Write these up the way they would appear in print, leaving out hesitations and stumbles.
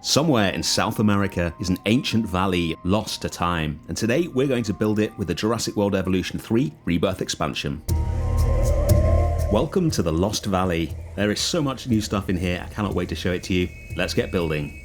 Somewhere in South America is an ancient valley lost to time, and today we're going to build it with the Jurassic World Evolution 3 Rebirth Expansion. Welcome to the Lost Valley. There is so much new stuff in here, I cannot wait to show it to you. Let's get building.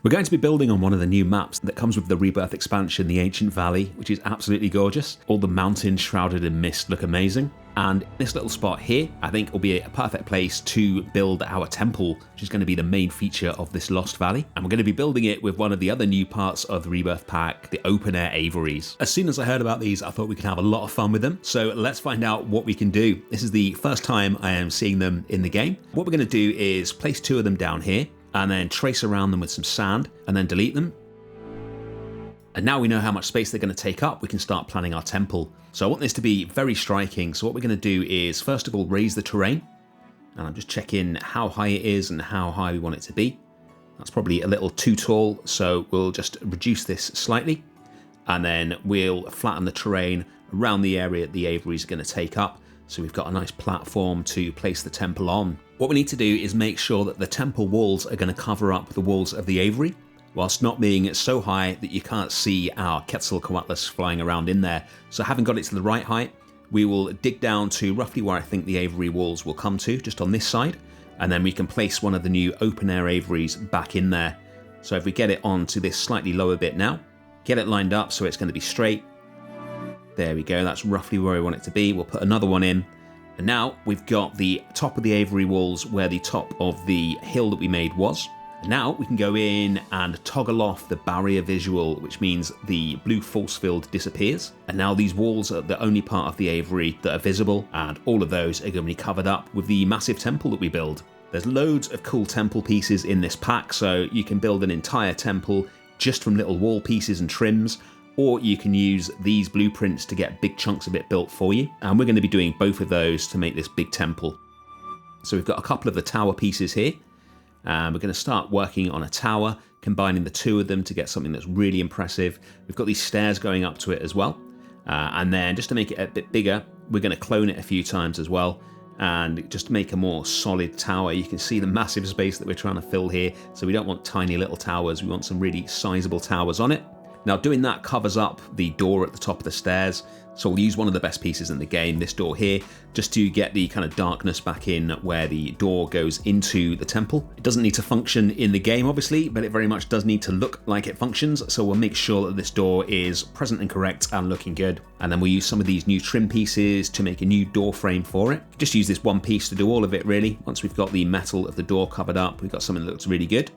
We're going to be building on one of the new maps that comes with the Rebirth Expansion, the Ancient Valley, which is absolutely gorgeous. All the mountains shrouded in mist look amazing. And this little spot here, I think will be a perfect place to build our temple, which is going to be the main feature of this Lost Valley. And we're going to be building it with one of the other new parts of the Rebirth pack, the open air aviaries. As soon as I heard about these, I thought we could have a lot of fun with them. So let's find out what we can do. This is the first time I am seeing them in the game. What we're going to do is place two of them down here and then trace around them with some sand and then delete them. And now we know how much space they're going to take up, we can start planning our temple. So I want this to be very striking. So what we're going to do is, first of all, raise the terrain. And I'm just checking how high it is and how high we want it to be. That's probably a little too tall, so we'll just reduce this slightly. And then we'll flatten the terrain around the area the aviary is going to take up. So we've got a nice platform to place the temple on. What we need to do is make sure that the temple walls are going to cover up the walls of the aviary, whilst not being so high that you can't see our Quetzalcoatlus flying around in there. So having got it to the right height, we will dig down to roughly where I think the aviary walls will come to, just on this side, and then we can place one of the new open air aviaries back in there. So if we get it onto this slightly lower bit now, get it lined up so it's going to be straight. There we go, that's roughly where we want it to be. We'll put another one in. And now we've got the top of the aviary walls where the top of the hill that we made was. Now we can go in and toggle off the barrier visual, which means the blue force field disappears. And now these walls are the only part of the aviary that are visible, and all of those are going to be covered up with the massive temple that we build. There's loads of cool temple pieces in this pack, so you can build an entire temple just from little wall pieces and trims, or you can use these blueprints to get big chunks of it built for you. And we're going to be doing both of those to make this big temple. So we've got a couple of the tower pieces here. And we're going to start working on a tower, combining the two of them to get something that's really impressive. We've got these stairs going up to it as well. And then just to make it a bit bigger, we're going to clone it a few times as well. And just make a more solid tower. You can see the massive space that we're trying to fill here. So we don't want tiny little towers. We want some really sizable towers on it. Now doing that covers up the door at the top of the stairs. So we'll use one of the best pieces in the game, this door here, just to get the kind of darkness back in where the door goes into the temple. It doesn't need to function in the game, obviously, but it very much does need to look like it functions. So we'll make sure that this door is present and correct and looking good. And then we'll use some of these new trim pieces to make a new door frame for it. Just use this one piece to do all of it, really. Once we've got the metal of the door covered up, we've got something that looks really good.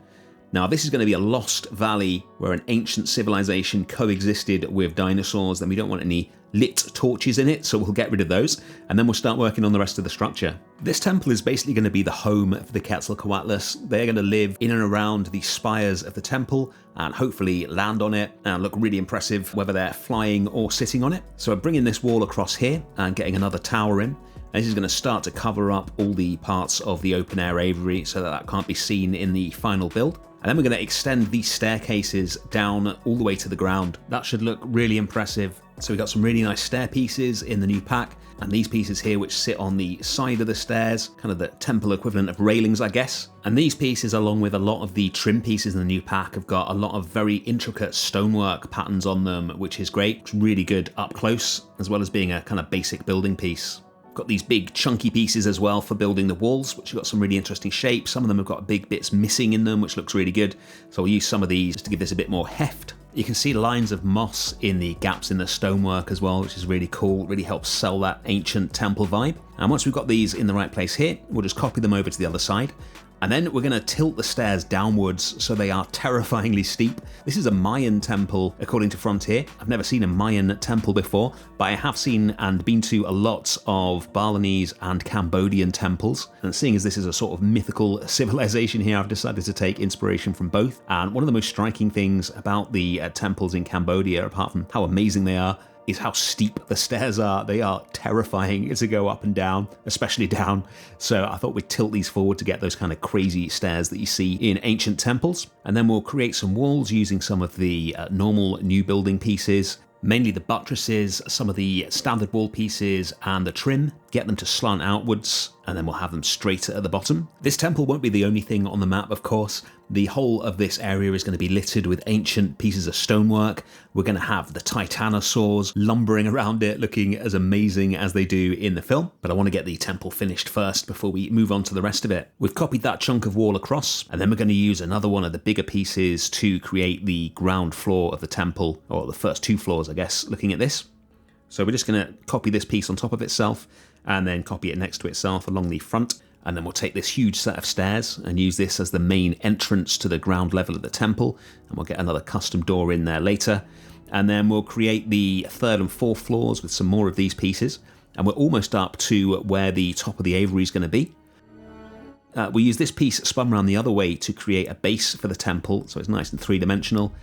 Now this is going to be a lost valley where an ancient civilization coexisted with dinosaurs, and we don't want any lit torches in it, so we'll get rid of those, and then we'll start working on the rest of the structure. This temple is basically going to be the home for the Quetzalcoatlus. They're going to live in and around the spires of the temple and hopefully land on it and look really impressive whether they're flying or sitting on it. So I'm bringing this wall across here and getting another tower in. And this is going to start to cover up all the parts of the open air aviary so that can't be seen in the final build. And then we're going to extend these staircases down all the way to the ground. That should look really impressive. So we've got some really nice stair pieces in the new pack, and these pieces here which sit on the side of the stairs, kind of the temple equivalent of railings, I guess. And these pieces, along with a lot of the trim pieces in the new pack, have got a lot of very intricate stonework patterns on them, which is great. It's really good up close, as well as being a kind of basic building piece. Got these big chunky pieces as well for building the walls, which have got some really interesting shapes. Some of them have got big bits missing in them, which looks really good. So we'll use some of these to give this a bit more heft. You can see lines of moss in the gaps in the stonework as well, which is really cool. It really helps sell that ancient temple vibe. And once we've got these in the right place here, we'll just copy them over to the other side. And then we're going to tilt the stairs downwards so they are terrifyingly steep. This is a Mayan temple, according to Frontier. I've never seen a Mayan temple before, but I have seen and been to a lot of Balinese and Cambodian temples. And seeing as this is a sort of mythical civilization here, I've decided to take inspiration from both. And one of the most striking things about the temples in Cambodia, apart from how amazing they are, is how steep the stairs are. They are terrifying to go up and down, especially down. So I thought we'd tilt these forward to get those kind of crazy stairs that you see in ancient temples. And then we'll create some walls using some of the normal new building pieces. mainly the buttresses, some of the standard wall pieces and the trim. get them to slant outwards, and then we'll have them straighter at the bottom. This temple won't be the only thing on the map, of course. The whole of this area is going to be littered with ancient pieces of stonework. We're going to have the Titanosaurs lumbering around it, looking as amazing as they do in the film. But I want to get the temple finished first before we move on to the rest of it. We've copied that chunk of wall across, and then we're going to use another one of the bigger pieces to create the ground floor of the temple, or the first 2 floors, I guess, looking at this. So we're just going to copy this piece on top of itself, and then copy it next to itself along the front. And then we'll take this huge set of stairs and use this as the main entrance to the ground level of the temple. And we'll get another custom door in there later. And then we'll create the 3rd and 4th floors with some more of these pieces. And we're almost up to where the top of the aviary is going to be. We use this piece spun around the other way to create a base for the temple, so it's nice and 3-dimensional.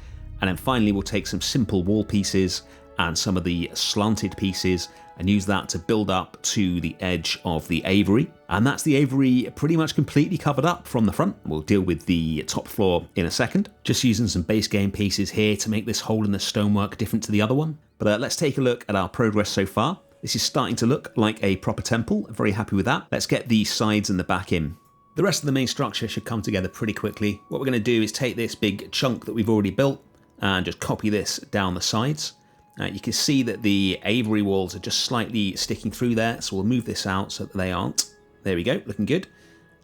And then finally we'll take some simple wall pieces and some of the slanted pieces and use that to build up to the edge of the aviary. And that's the aviary pretty much completely covered up from the front. We'll deal with the top floor in a second. Just using some base game pieces here to make this hole in the stonework different to the other one. But let's take a look at our progress so far. This is starting to look like a proper temple. I'm very happy with that. Let's get the sides and the back in. The rest of the main structure should come together pretty quickly. What we're going to do is take this big chunk that we've already built and just copy this down the sides. You can see that the aviary walls are just slightly sticking through there, so we'll move this out so that they aren't. There we go, looking good.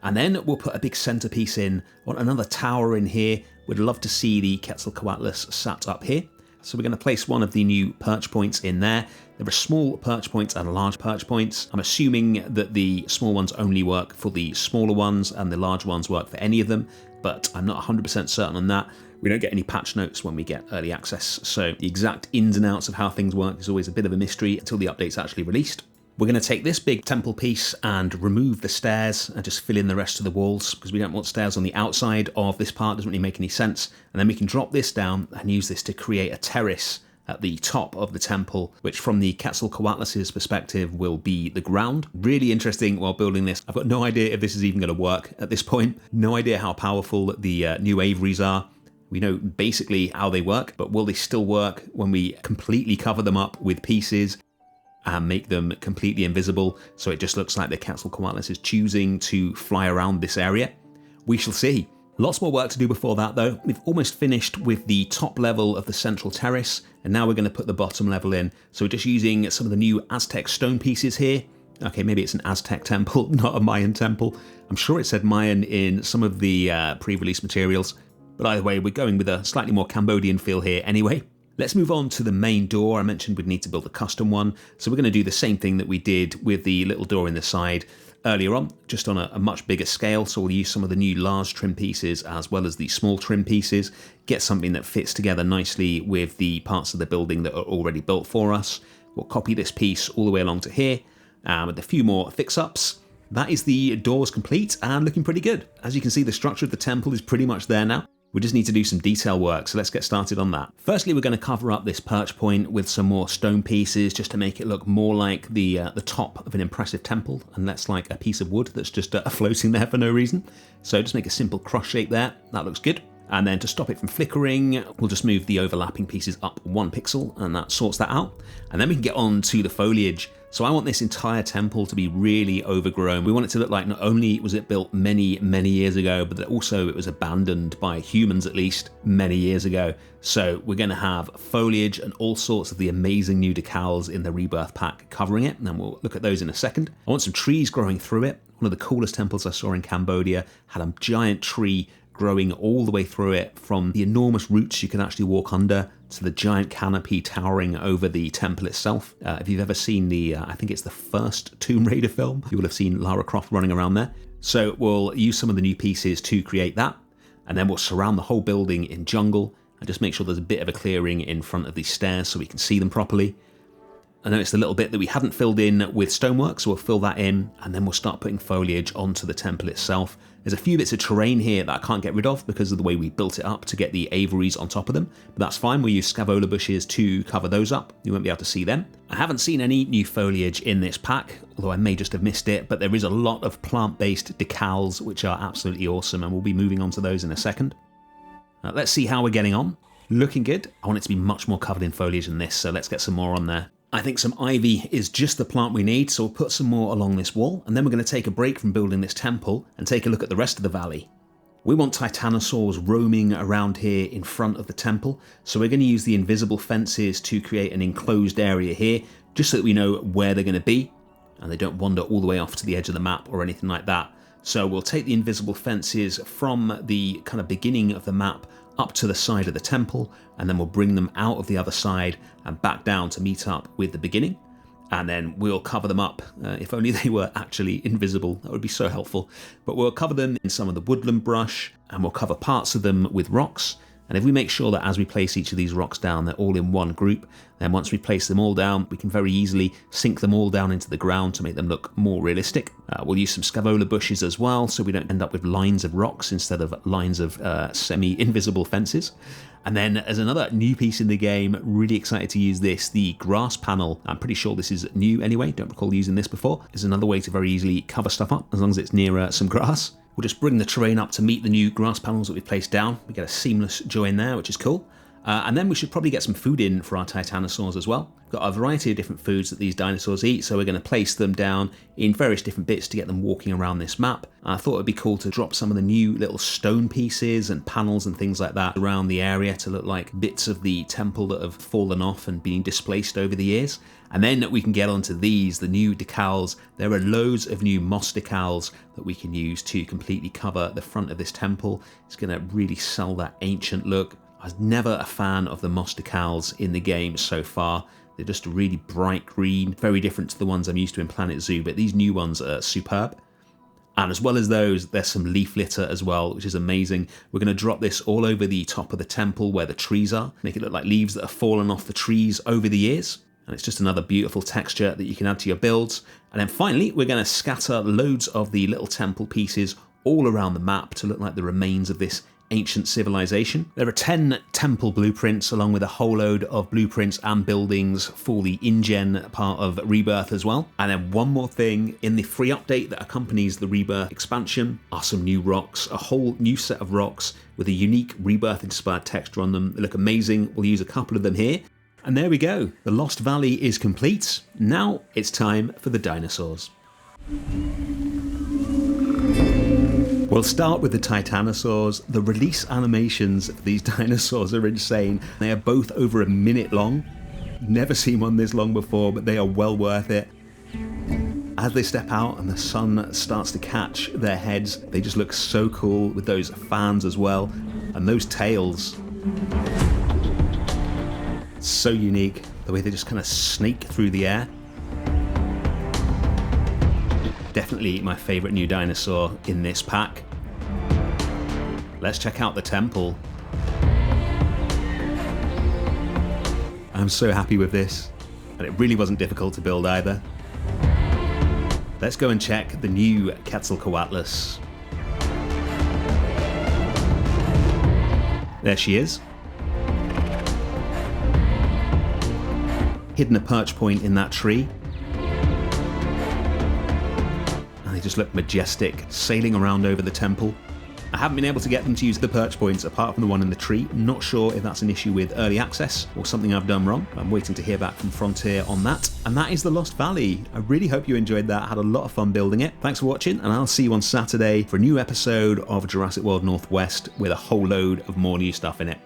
And then we'll put a big centerpiece in. I want another tower in here. We'd love to see the Quetzalcoatlus sat up here. So we're going to place one of the new perch points in there. There are small perch points and large perch points. I'm assuming that the small ones only work for the smaller ones and the large ones work for any of them, but I'm not 100% certain on that. We don't get any patch notes when we get early access, so the exact ins and outs of how things work is always a bit of a mystery until the update's actually released. We're going to take this big temple piece and remove the stairs and just fill in the rest of the walls because we don't want stairs on the outside of this part, doesn't really make any sense. And then we can drop this down and use this to create a terrace at the top of the temple, which from the Quetzalcoatlus's perspective will be the ground. Really interesting while building this. I've got no idea if this is even going to work at this point. No idea how powerful the new aviaries are. We know basically how they work, but will they still work when we completely cover them up with pieces and make them completely invisible so it just looks like the Quetzalcoatlus is choosing to fly around this area? We shall see. Lots more work to do before that though. We've almost finished with the top level of the central terrace, and now we're going to put the bottom level in. So we're just using some of the new Aztec stone pieces here. Okay, maybe it's an Aztec temple, not a Mayan temple. I'm sure it said Mayan in some of the pre-release materials. But either way, we're going with a slightly more Cambodian feel here anyway. Let's move on to the main door. I mentioned we'd need to build a custom one. So we're going to do the same thing that we did with the little door in the side earlier on, just on a much bigger scale. So we'll use some of the new large trim pieces as well as the small trim pieces, get something that fits together nicely with the parts of the building that are already built for us. We'll copy this piece all the way along to here with a few more fix-ups. That is the doors complete and looking pretty good. As you can see, the structure of the temple is pretty much there now. We just need to do some detail work, so let's get started on that. Firstly, we're going to cover up this perch point with some more stone pieces just to make it look more like the top of an impressive temple and less like a piece of wood that's just floating there for no reason. So just make a simple cross shape there. That looks good. And then to stop it from flickering, we'll just move the overlapping pieces up 1 pixel and that sorts that out. And then we can get on to the foliage. So I want this entire temple to be really overgrown. We want it to look like not only was it built many, many years ago, but that also it was abandoned by humans at least many years ago. So we're going to have foliage and all sorts of the amazing new decals in the Rebirth pack covering it, and we'll look at those in a second. I want some trees growing through it. One of the coolest temples I saw in Cambodia had a giant tree growing all the way through it, from the enormous roots you can actually walk under to the giant canopy towering over the temple itself. If you've ever seen the, I think it's the first Tomb Raider film, you will have seen Lara Croft running around there. So we'll use some of the new pieces to create that, and then we'll surround the whole building in jungle and just make sure there's a bit of a clearing in front of these stairs so we can see them properly. I noticed the little bit that we hadn't filled in with stonework, so we'll fill that in, and then we'll start putting foliage onto the temple itself. There's a few bits of terrain here that I can't get rid of because of the way we built it up to get the aviaries on top of them, but that's fine. We'll use scavola bushes to cover those up. You won't be able to see them. I haven't seen any new foliage in this pack, although I may just have missed it, but there is a lot of plant-based decals, which are absolutely awesome, and we'll be moving on to those in a second. Let's see how we're getting on. Looking good. I want it to be much more covered in foliage than this, so let's get some more on there. I think some ivy is just the plant we need, so we'll put some more along this wall, and then we're going to take a break from building this temple and take a look at the rest of the valley. We want titanosaurs roaming around here in front of the temple, so we're going to use the invisible fences to create an enclosed area here, just so that we know where they're going to be, and they don't wander all the way off to the edge of the map or anything like that. So we'll take the invisible fences from the kind of beginning of the map up to the side of the temple, and then we'll bring them out of the other side and back down to meet up with the beginning, and then we'll cover them up. If only they were actually invisible, that would be so helpful. But we'll cover them in some of the woodland brush, and we'll cover parts of them with rocks. And if we make sure that as we place each of these rocks down, they're all in one group, then once we place them all down, we can very easily sink them all down into the ground to make them look more realistic. We'll use some scaevola bushes as well, so we don't end up with lines of rocks instead of lines of semi-invisible fences. And then as another new piece in the game, really excited to use this, the grass panel. I'm pretty sure this is new anyway, don't recall using this before. It's another way to very easily cover stuff up, as long as it's near some grass. We'll just bring the terrain up to meet the new grass panels that we've placed down. We get a seamless join there, which is cool. And then we should probably get some food in for our titanosaurs as well. We've got a variety of different foods that these dinosaurs eat, so we're going to place them down in various different bits to get them walking around this map. I thought it'd be cool to drop some of the new little stone pieces and panels and things like that around the area to look like bits of the temple that have fallen off and been displaced over the years. And then we can get onto these, the new decals. There are loads of new moss decals that we can use to completely cover the front of this temple. It's going to really sell that ancient look. I was never a fan of the moss decals in the game so far. They're just a really bright green, very different to the ones I'm used to in Planet Zoo, but these new ones are superb. And as well as those, there's some leaf litter as well, which is amazing. We're going to drop this all over the top of the temple where the trees are, make it look like leaves that have fallen off the trees over the years. And it's just another beautiful texture that you can add to your builds. And then finally, we're going to scatter loads of the little temple pieces all around the map to look like the remains of this ancient civilization. There are 10 temple blueprints along with a whole load of blueprints and buildings for the InGen part of Rebirth as well. And then one more thing, in the free update that accompanies the Rebirth expansion are some new rocks, a whole new set of rocks with a unique Rebirth inspired texture on them. They look amazing. We'll use a couple of them here. And there we go. The Lost Valley is complete. Now it's time for the dinosaurs. We'll start with the titanosaurs. The release animations for these dinosaurs are insane. They are both over a minute long. Never seen one this long before, but they are well worth it. As they step out and the sun starts to catch their heads, they just look so cool with those fans as well. And those tails. So unique, the way they just kind of snake through the air. Definitely my favourite new dinosaur in this pack. Let's check out the temple. I'm so happy with this, and it really wasn't difficult to build either. Let's go and check the new Quetzalcoatlus. There she is. Hidden a perch point in that tree. And they just look majestic, sailing around over the temple. I haven't been able to get them to use the perch points apart from the one in the tree. Not sure if that's an issue with early access or something I've done wrong. I'm waiting to hear back from Frontier on that. And that is the Lost Valley. I really hope you enjoyed that. I had a lot of fun building it. Thanks for watching, and I'll see you on Saturday for a new episode of Jurassic World Northwest with a whole load of more new stuff in it.